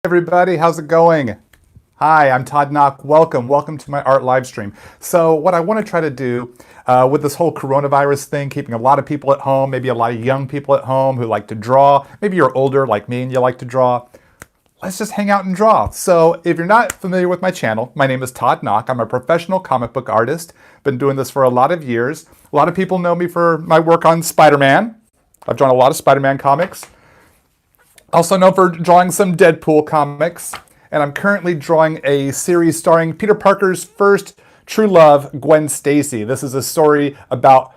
Everybody, how's it going? Hi, I'm Todd Nauck. Welcome to my art live stream. So what I want to try to do with this whole coronavirus thing, keeping a lot of people at home, maybe a lot of young people at home who like to draw, maybe you're older like me and you like to draw, let's just hang out and draw. So if you're not familiar with my channel, my name is Todd Nauck. I'm a professional comic book artist. Been doing this for a lot of years. A lot of people know me for my work on Spider-Man. I've drawn a lot of Spider-Man comics. Also known for drawing some Deadpool comics, and I'm currently drawing a series starring Peter Parker's first true love, Gwen Stacy. This is a story about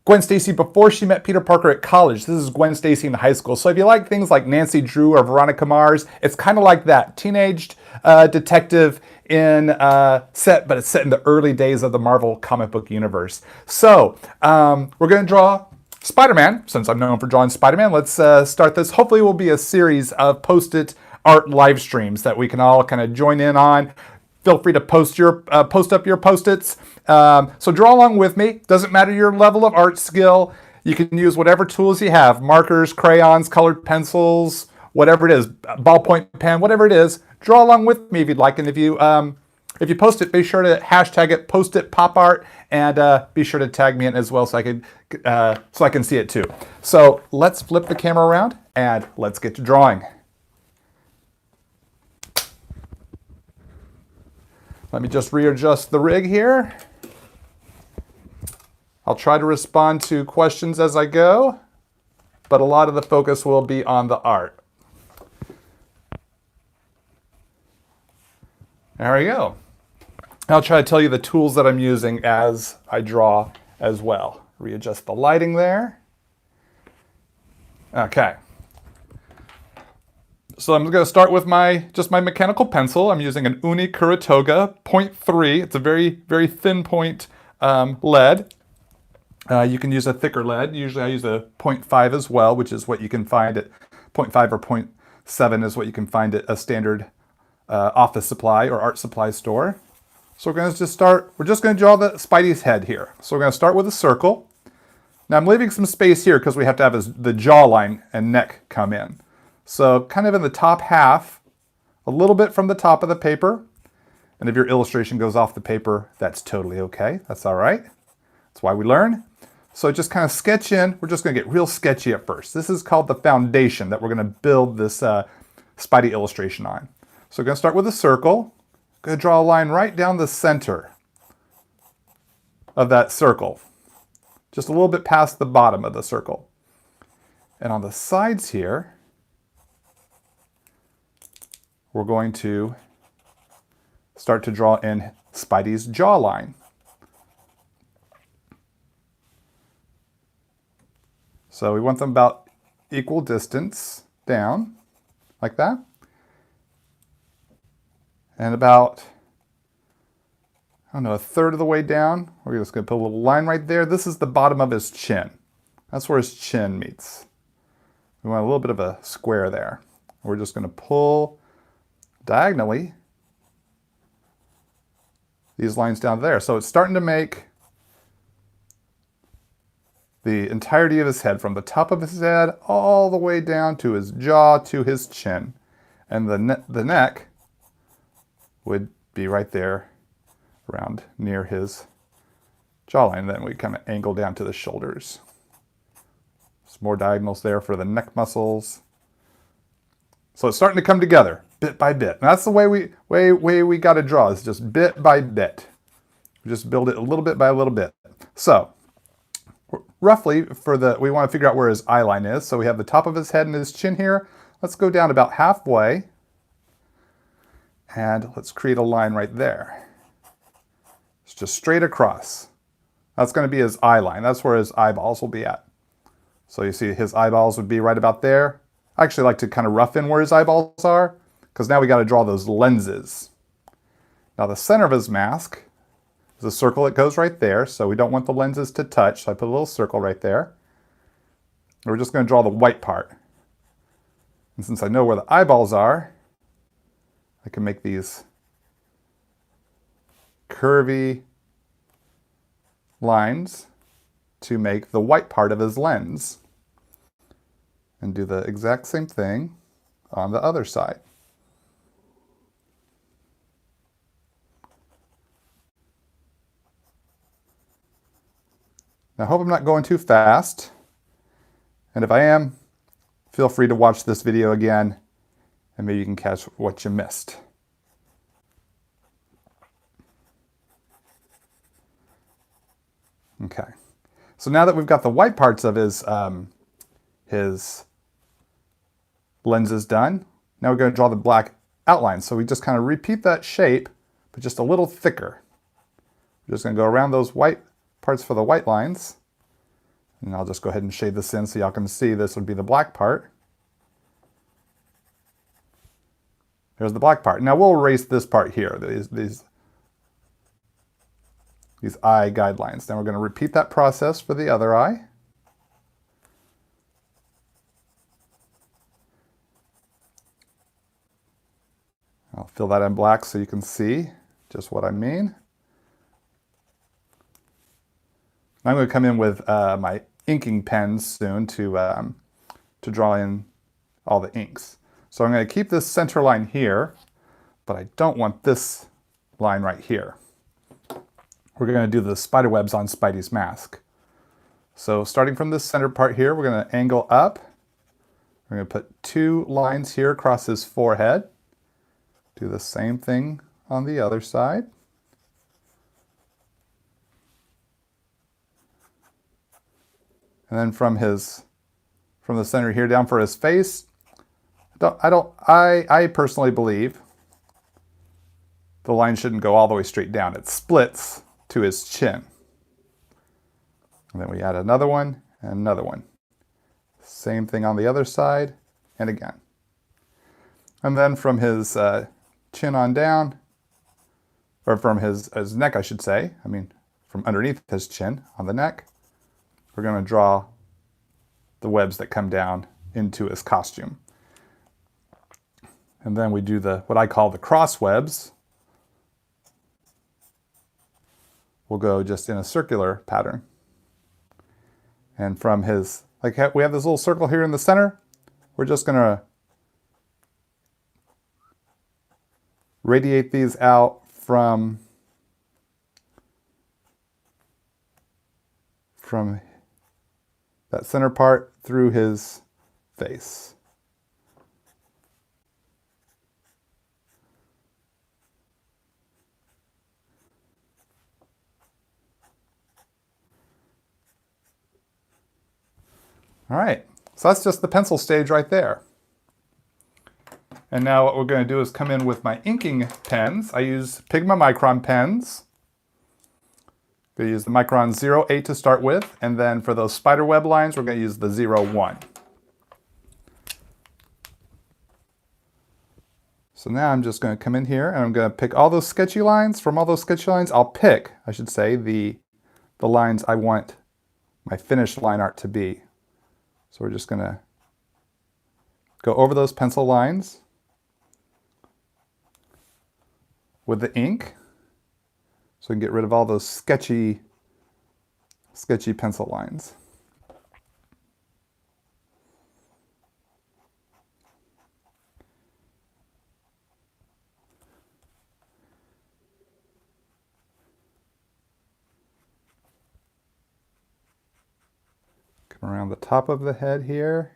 Gwen Stacy before she met Peter Parker at college. This is Gwen Stacy in high school. So if you like things like Nancy Drew or Veronica Mars, it's kind of like that. Teenaged detective in but it's set in the early days of the Marvel comic book universe. So we're going to draw Spider-Man. Since I'm known for drawing Spider-Man, let's start this. Hopefully it will be a series of Post-it art live streams that we can all kind of join in on. Feel free to post up your Post-its. So draw along with me. Doesn't matter your level of art skill. You can use whatever tools you have. Markers, crayons, colored pencils, whatever it is. Ballpoint pen, whatever it is. Draw along with me if you'd like. And if you post it, be sure to hashtag it Post-it Pop Art, and be sure to tag me in as well so I can see it too. So let's flip the camera around and let's get to drawing. Let me just readjust the rig here. I'll try to respond to questions as I go, but a lot of the focus will be on the art. There we go. I'll try to tell you the tools that I'm using as I draw as well. Readjust the lighting there. Okay. So I'm going to start with just my mechanical pencil. I'm using an Uni Kuratoga 0.3. It's a very, very thin point lead. You can use a thicker lead. Usually I use a 0.5 as well, which is what you can find at 0.5 or 0.7 is what you can find at a standard office supply or art supply store. So we're just going to draw the Spidey's head here. So we're going to start with a circle. Now I'm leaving some space here because we have to have the jawline and neck come in. So kind of in the top half, a little bit from the top of the paper. And if your illustration goes off the paper, that's totally okay. That's all right. That's why we learn. So just kind of sketch in. We're just going to get real sketchy at first. This is called the foundation that we're going to build this Spidey illustration on. So we're going to start with a circle. Going to draw a line right down the center of that circle. Just a little bit past the bottom of the circle. And on the sides here, we're going to start to draw in Spidey's jawline. So we want them about equal distance down, like that. And about, I don't know, a third of the way down, we're just going to put a little line right there. This is the bottom of his chin. That's where his chin meets. We want a little bit of a square there. We're just going to pull diagonally these lines down there. So it's starting to make the entirety of his head, from the top of his head all the way down to his jaw to his chin. And the neck would be right there around near his jawline. Then we kind of angle down to the shoulders. Some more diagonals there for the neck muscles. So it's starting to come together bit by bit. And that's the way we got to draw, is just bit by bit. We just build it a little bit by a little bit. So roughly we want to figure out where his eye line is. So we have the top of his head and his chin here. Let's go down about halfway. And let's create a line right there. It's just straight across. That's going to be his eye line. That's where his eyeballs will be at. So you see his eyeballs would be right about there. I actually like to kind of rough in where his eyeballs are, because now we got to draw those lenses. Now the center of his mask is a circle that goes right there, so we don't want the lenses to touch, so I put a little circle right there. And we're just going to draw the white part. And since I know where the eyeballs are, I can make these curvy lines to make the white part of his lens. And do the exact same thing on the other side. I hope I'm not going too fast. And if I am, feel free to watch this video again and maybe you can catch what you missed. Okay, so now that we've got the white parts of his lenses done, now we're going to draw the black outline. So we just kind of repeat that shape, but just a little thicker. We're just going to go around those white parts for the white lines. And I'll just go ahead and shade this in so y'all can see this would be the black part. There's the black part. Now we'll erase this part here, these eye guidelines. Then we're going to repeat that process for the other eye. I'll fill that in black so you can see just what I mean. I'm going to come in with my inking pens soon to draw in all the inks. So I'm going to keep this center line here, but I don't want this line right here. We're going to do the spider webs on Spidey's mask. So starting from this center part here, we're going to angle up. We're going to put 2 lines here across his forehead. Do the same thing on the other side. And then from the center here down for his face, I personally believe the line shouldn't go all the way straight down. It splits to his chin. And then we add another one and another one. Same thing on the other side and again. And then from his chin on down, or from his neck, I should say, from underneath his chin on the neck, we're going to draw the webs that come down into his costume. And then we do what I call the cross webs. We'll go just in a circular pattern. And from his, we have this little circle here in the center, we're just going to radiate these out from that center part through his face. All right, so that's just the pencil stage right there. And now what we're going to do is come in with my inking pens. I use Pigma Micron pens. I'm going to use the Micron 08 to start with, and then for those spider web lines, we're going to use the 01. So now I'm just going to come in here and I'm going to pick all those sketchy lines. From all those sketchy lines, I'll pick, I should say, the lines I want my finished line art to be. So we're just going to go over those pencil lines with the ink so we can get rid of all those sketchy pencil lines. Come around the top of the head here.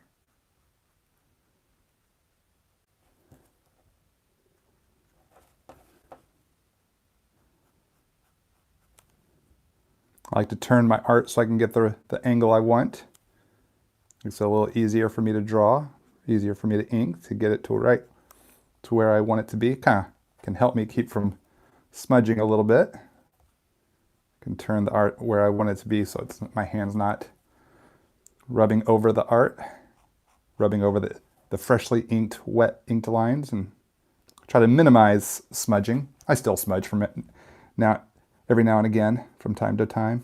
I like to turn my art so I can get the angle I want. It's a little easier for me to draw, easier for me to ink to get it to where I want it to be. Kind of can help me keep from smudging a little bit. I can turn the art where I want it to be so my hand's not rubbing over the art, rubbing over the freshly wet inked lines, and try to minimize smudging. I still smudge from it now, every now and again, from time to time.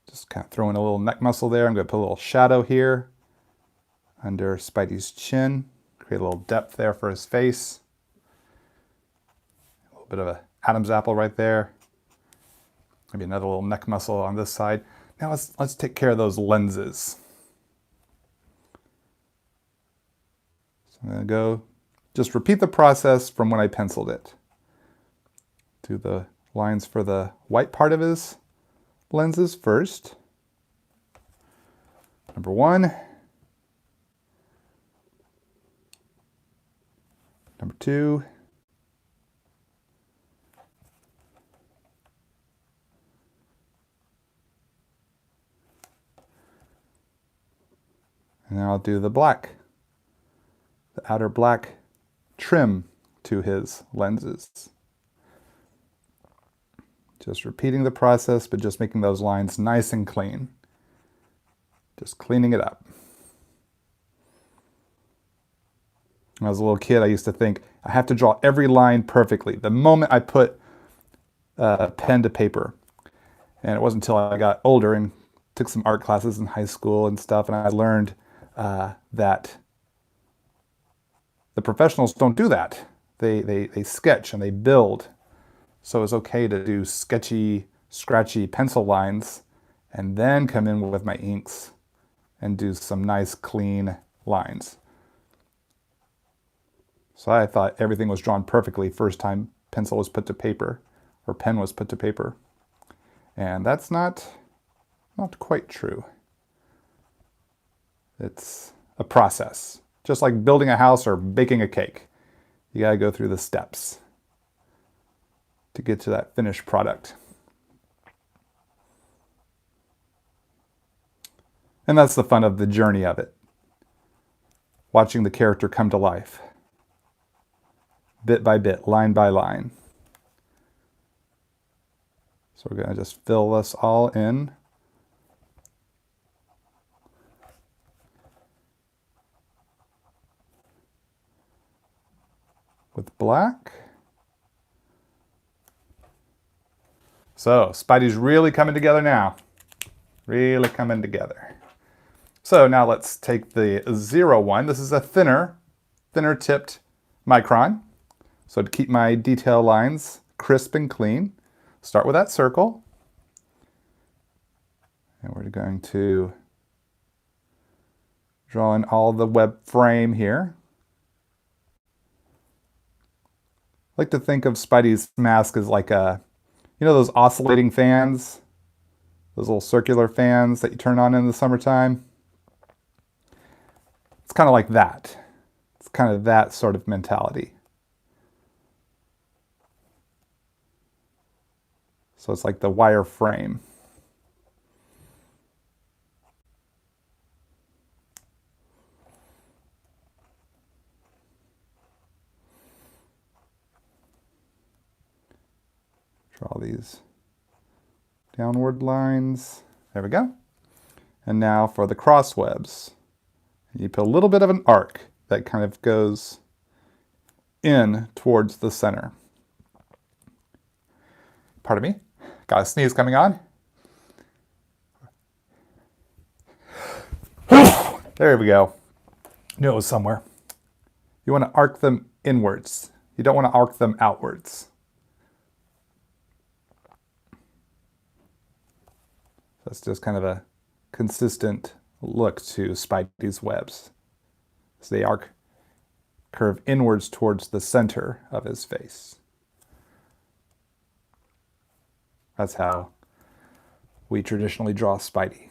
Just kind of throw in a little neck muscle there. I'm going to put a little shadow here under Spidey's chin, create a little depth there for his face. A little bit of a Adam's apple right there. Maybe another little neck muscle on this side. Now let's take care of those lenses. So I'm going to go, just repeat the process from when I penciled it. Do the lines for the white part of his lenses first. Number 1. Number 2. And I'll do the black, the outer black trim to his lenses. Just repeating the process, but just making those lines nice and clean. Just cleaning it up. When I was a little kid, I used to think, I have to draw every line perfectly the moment I put pen to paper. And it wasn't until I got older and took some art classes in high school and stuff, and I learned that the professionals don't do that. They sketch and they build. So it's okay to do sketchy, scratchy pencil lines and then come in with my inks and do some nice clean lines. So I thought everything was drawn perfectly first time pencil was put to paper or pen was put to paper. And that's not quite true. It's a process. Just like building a house or baking a cake. You gotta go through the steps to get to that finished product. And that's the fun of the journey of it. Watching the character come to life. Bit by bit, line by line. So we're gonna just fill this all in. With black. So Spidey's really coming together now. Really coming together. So now let's take the 01. This is a thinner tipped micron. So to keep my detail lines crisp and clean, start with that circle. And we're going to draw in all the web frame here. I like to think of Spidey's mask as like a, you know those oscillating fans? Those little circular fans that you turn on in the summertime? It's kind of like that. It's kind of that sort of mentality. So it's like the wire frame. Draw these downward lines. There we go. And now for the cross webs. You put a little bit of an arc that kind of goes in towards the center. Pardon me. Got a sneeze coming on. There we go. Knew it was somewhere. You want to arc them inwards. You don't want to arc them outwards. That's just kind of a consistent look to Spidey's webs. So they curve inwards towards the center of his face. That's how we traditionally draw Spidey.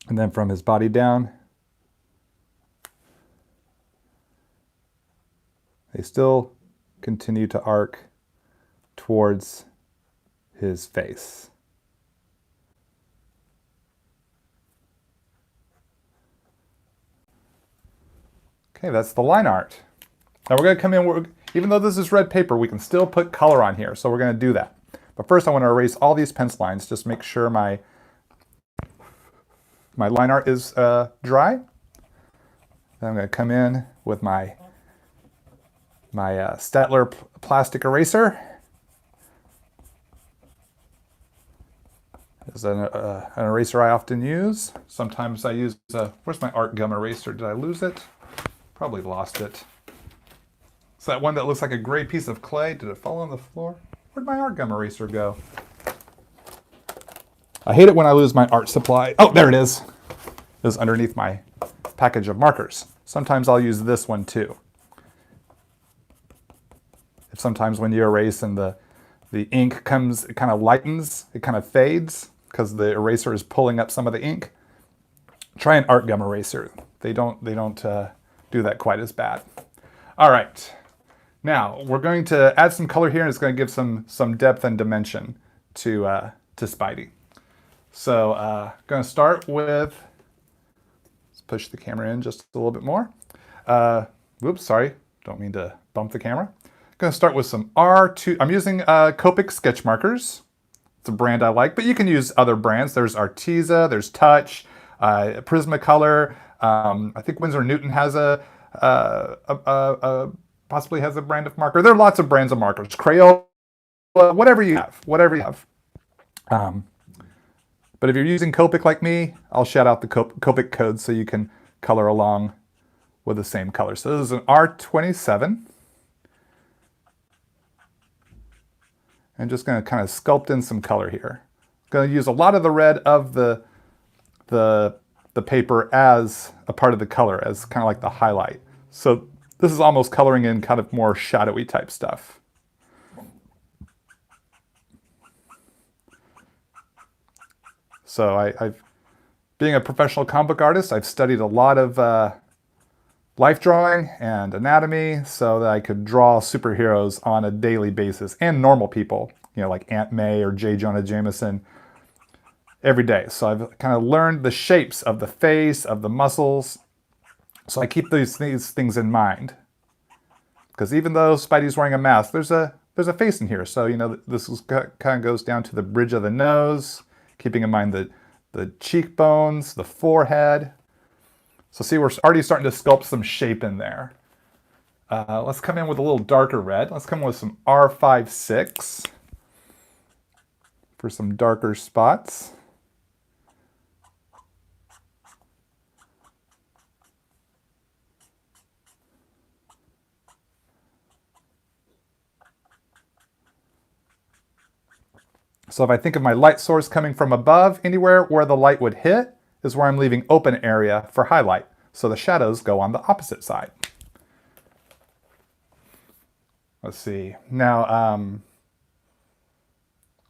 And then from his body down, they still continue to arc towards his face. Okay, that's the line art. Now we're going to come in, even though this is red paper, we can still put color on here, so we're going to do that. But first I want to erase all these pencil lines, just make sure my line art is dry. Then I'm going to come in with my Staedtler plastic eraser. This is an eraser I often use. Sometimes I use, where's my art gum eraser? Did I lose it? Probably lost it. It's that one that looks like a gray piece of clay. Did it fall on the floor? Where'd my art gum eraser go? I hate it when I lose my art supply. Oh, there it is. It was underneath my package of markers. Sometimes I'll use this one too. Sometimes when you erase and the ink comes, it kind of lightens, it kind of fades because the eraser is pulling up some of the ink. Try an art gum eraser. They don't do that quite as bad. All right. Now we're going to add some color here, and it's going to give some depth and dimension to Spidey. So going to start with, let's push the camera in just a little bit more. Whoops, sorry, don't mean to bump the camera. Going to start with some R2. I'm using Copic sketch markers. It's a brand I like, but you can use other brands. There's Arteza, there's Touch, Prismacolor. I think Winsor Newton has possibly has a brand of marker. There are lots of brands of markers. Crayola, whatever you have, but if you're using Copic like me, I'll shout out the Copic code so you can color along with the same color. So this is an R27. I'm just going to kind of sculpt in some color here. I'm going to use a lot of the red of the paper as a part of the color, as kind of like the highlight. So this is almost coloring in kind of more shadowy type stuff. So being a professional comic book artist, I've studied a lot of life drawing and anatomy so that I could draw superheroes on a daily basis and normal people, you know, like Aunt May or J. Jonah Jameson every day. So I've kind of learned the shapes of the face, of the muscles. So I keep these things in mind. Because even though Spidey's wearing a mask, there's a face in here. So, you know, this kind of goes down to the bridge of the nose, keeping in mind the cheekbones, the forehead. So see, we're already starting to sculpt some shape in there. Let's come in with a little darker red. Let's come in with some R56 for some darker spots. So if I think of my light source coming from above, anywhere where the light would hit is where I'm leaving open area for highlight. So the shadows go on the opposite side. Let's see. Now,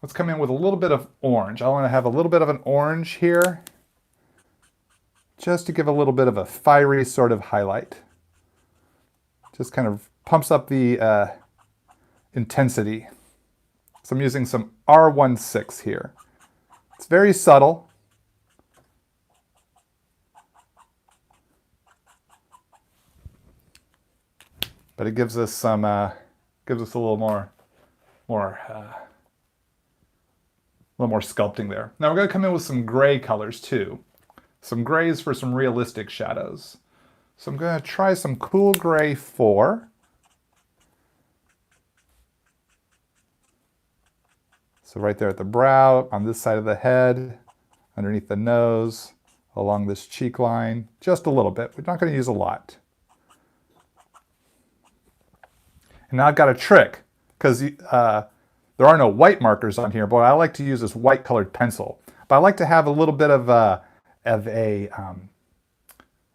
let's come in with a little bit of orange. I want to have a little bit of an orange here, just to give a little bit of a fiery sort of highlight. Just kind of pumps up the intensity. So I'm using some R16 here. It's very subtle. But it gives us some, gives us a little more sculpting there. Now we're going to come in with some gray colors too. Some grays for some realistic shadows. So I'm going to try some cool gray 4. So right there at the brow, on this side of the head, underneath the nose, along this cheek line, just a little bit. We're not going to use a lot. And now I've got a trick, because there are no white markers on here, but what I like to use is white colored pencil. But I like to have a little bit of a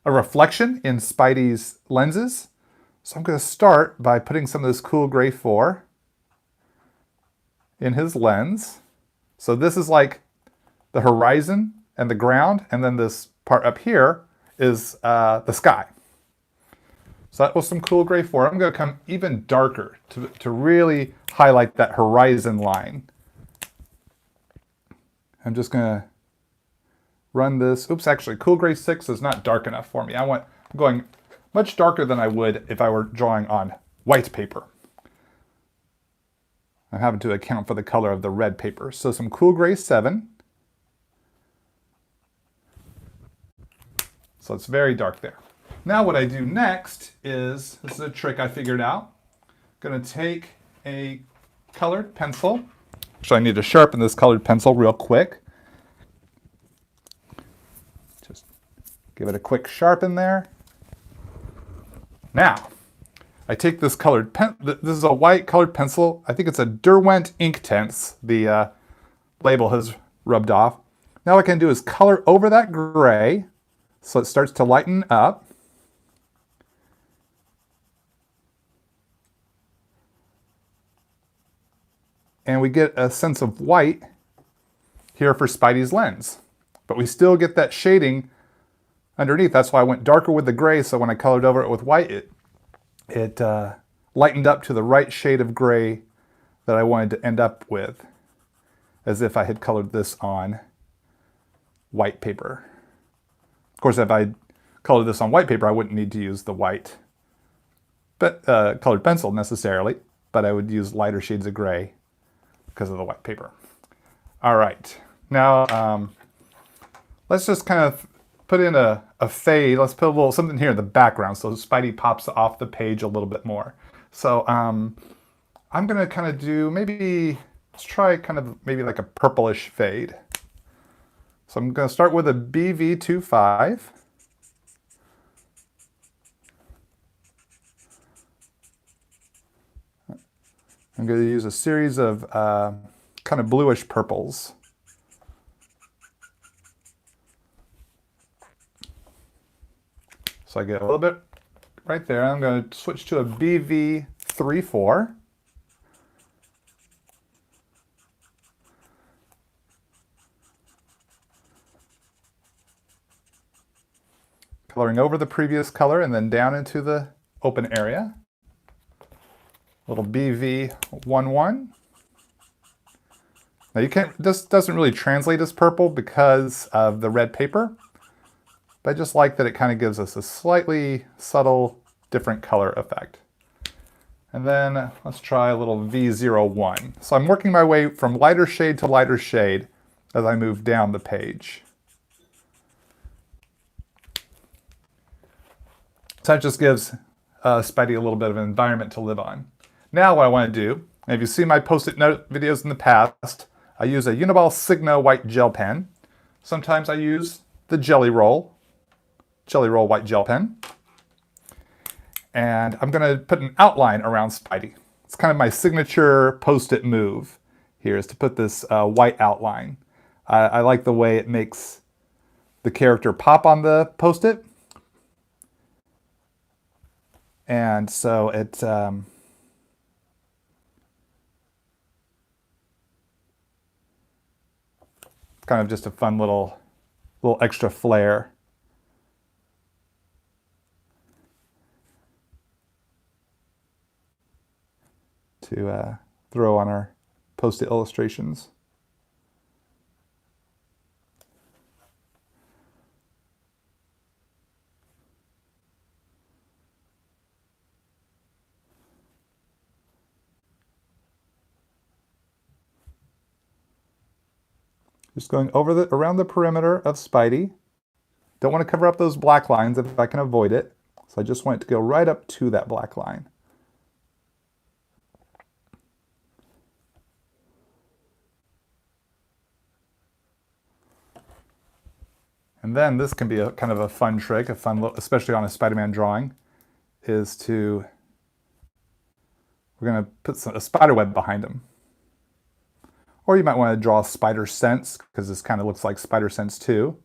reflection in Spidey's lenses. So I'm going to start by putting some of this cool gray 4 in his lens. So this is like the horizon and the ground, and then this part up here is the sky. So that was some cool gray 4. I'm going to come even darker to really highlight that horizon line. I'm just going to run this. Oops, actually, cool gray 6 is not dark enough for me. I'm going much darker than I would if I were drawing on white paper. I'm having to account for the color of the red paper. So some cool gray 7. So it's very dark there. Now what I do next is, this is a trick I figured out. I'm going to take a colored pencil. Actually, I need to sharpen this colored pencil real quick. Just give it a quick sharpen there. Now, I take this colored pen. This is a white colored pencil. I think it's a Derwent Inktense. The label has rubbed off. Now what I can do is color over that gray so it starts to lighten up. And we get a sense of white here for Spidey's lens. But we still get that shading underneath. That's why I went darker with the gray, so when I colored over it with white, it lightened up to the right shade of gray that I wanted to end up with, as if I had colored this on white paper. Of course, if I colored this on white paper, I wouldn't need to use the white colored pencil necessarily, but I would use lighter shades of gray because of the white paper. All right, now let's just kind of put in a fade. Let's put a little something here in the background so Spidey pops off the page a little bit more. So I'm gonna kind of do let's try kind of maybe like a purplish fade. So I'm gonna start with a BV25. I'm going to use a series of kind of bluish purples. So I get a little bit right there. I'm going to switch to a BV34. Coloring over the previous color and then down into the open area. Little BV11. Now you can't, this doesn't really translate as purple because of the red paper, but I just like that it kind of gives us a slightly subtle different color effect. And then let's try a little V01. So I'm working my way from lighter shade to lighter shade as I move down the page. So that just gives Spidey a little bit of an environment to live on. Now what I want to do, and if you've seen my Post-it note videos in the past, I use a Uniball Sigma white gel pen. Sometimes I use the Jelly Roll white gel pen. And I'm going to put an outline around Spidey. It's kind of my signature Post-it move here, is to put this white outline. I like the way it makes the character pop on the Post-it. And so it kind of just a fun little extra flair. To throw on our Post-it illustrations. Just going over around the perimeter of Spidey. Don't want to cover up those black lines if I can avoid it. So I just want it to go right up to that black line. And then this can be a kind of a fun trick, especially on a Spider-Man drawing, is we're going to put a spider web behind him. Or you might want to draw spider sense, because this kind of looks like spider sense too.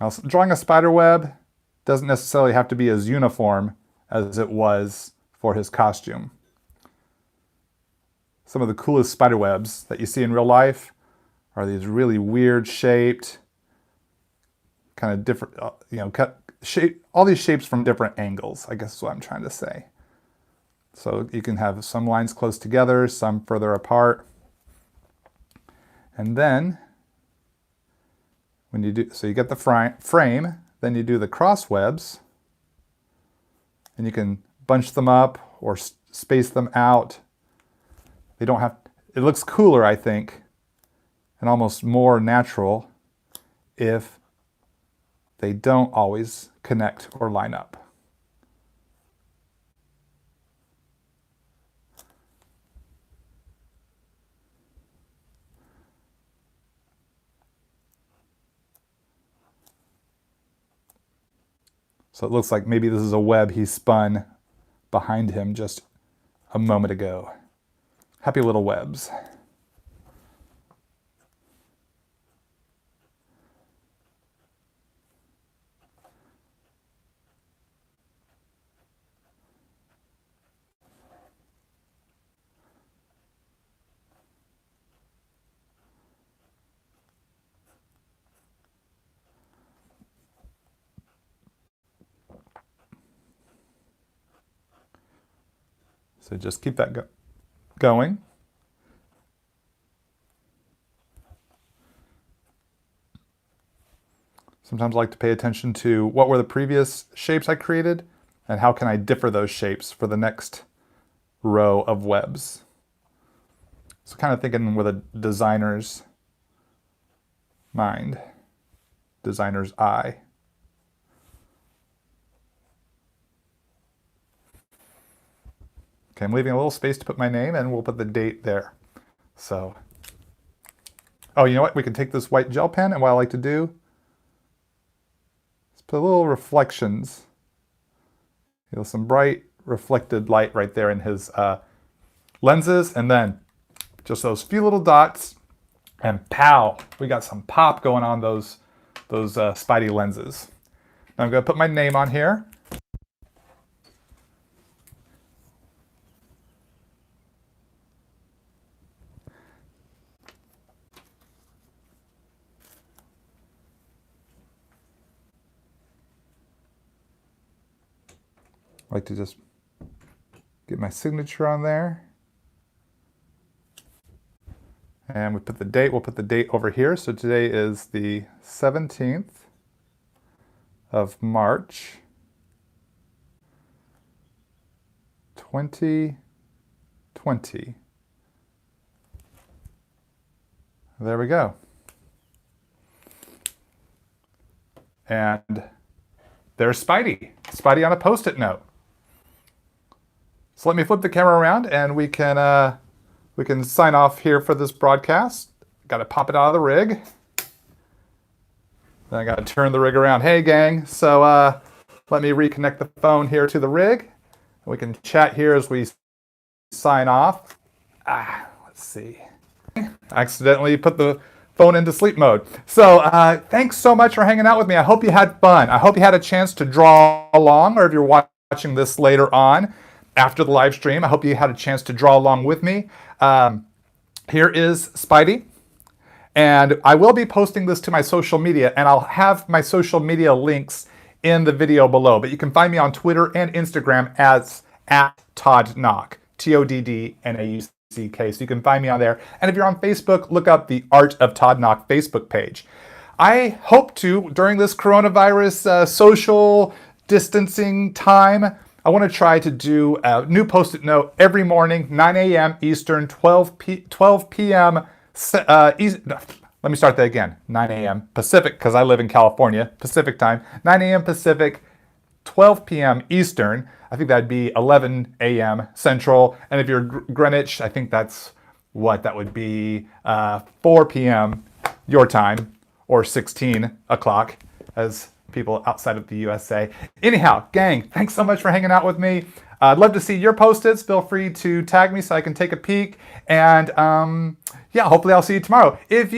Now, drawing a spider web doesn't necessarily have to be as uniform as it was for his costume. Some of the coolest spider webs that you see in real life are these really weird shaped, kind of different, all these shapes from different angles, I guess is what I'm trying to say. So you can have some lines close together, some further apart. And then, when you do, so you get the frame, then you do the cross webs, and you can bunch them up or space them out. They don't have, it looks cooler, I think, and almost more natural if they don't always connect or line up. So it looks like maybe this is a web he spun behind him just a moment ago. Happy little webs. So just keep that going. Sometimes I like to pay attention to what were the previous shapes I created and how can I differ those shapes for the next row of webs. So kind of thinking with a designer's mind, designer's eye. Okay, I'm leaving a little space to put my name and we'll put the date there. So, oh, you know what? We can take this white gel pen and what I like to do is put little reflections. You know, some bright reflected light right there in his lenses, and then just those few little dots, and pow, we got some pop going on those Spidey lenses. Now I'm going to put my name on here. I like to just get my signature on there. And we put the date, we'll put the date over here. So today is the 17th of March, 2020. There we go. And there's Spidey. Spidey on a Post-it note. So let me flip the camera around and we can sign off here for this broadcast. Got to pop it out of the rig. Then I got to turn the rig around. Hey gang, so let me reconnect the phone here to the rig. We can chat here as we sign off. Let's see. I accidentally put the phone into sleep mode. So thanks so much for hanging out with me. I hope you had fun. I hope you had a chance to draw along, or if you're watching this later on after the live stream, I hope you had a chance to draw along with me. Here is Spidey. And I will be posting this to my social media, and I'll have my social media links in the video below. But you can find me on Twitter and Instagram as @Todd Nauck, TODDNAUCK. So you can find me on there. And if you're on Facebook, look up the Art of Todd Nauck Facebook page. I hope to, during this coronavirus social distancing time, I want to try to do a new Post-it note every morning, 9 a.m. Eastern, 12 p.m. Let me start that again. 9 a.m. Pacific, because I live in California, Pacific time. 9 a.m. Pacific, 12 p.m. Eastern. I think that'd be 11 a.m. Central. And if you're Greenwich, I think that's what that would be 4 p.m. your time, or 16 o'clock as people outside of the USA. Anyhow, gang, thanks so much for hanging out with me. I'd love to see your Post-its. Feel free to tag me so I can take a peek. And yeah, hopefully I'll see you tomorrow. If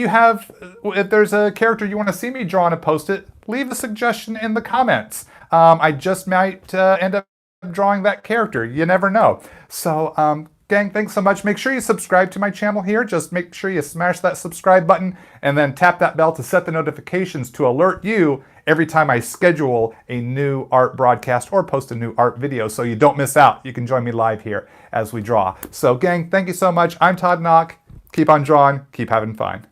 there's a character you want to see me draw on a Post-it, leave a suggestion in the comments. I just might end up drawing that character. You never know. So gang, thanks so much. Make sure you subscribe to my channel here. Just make sure you smash that subscribe button and then tap that bell to set the notifications to alert you every time I schedule a new art broadcast or post a new art video so you don't miss out. You can join me live here as we draw. So gang, thank you so much. I'm Todd Nauck. Keep on drawing. Keep having fun.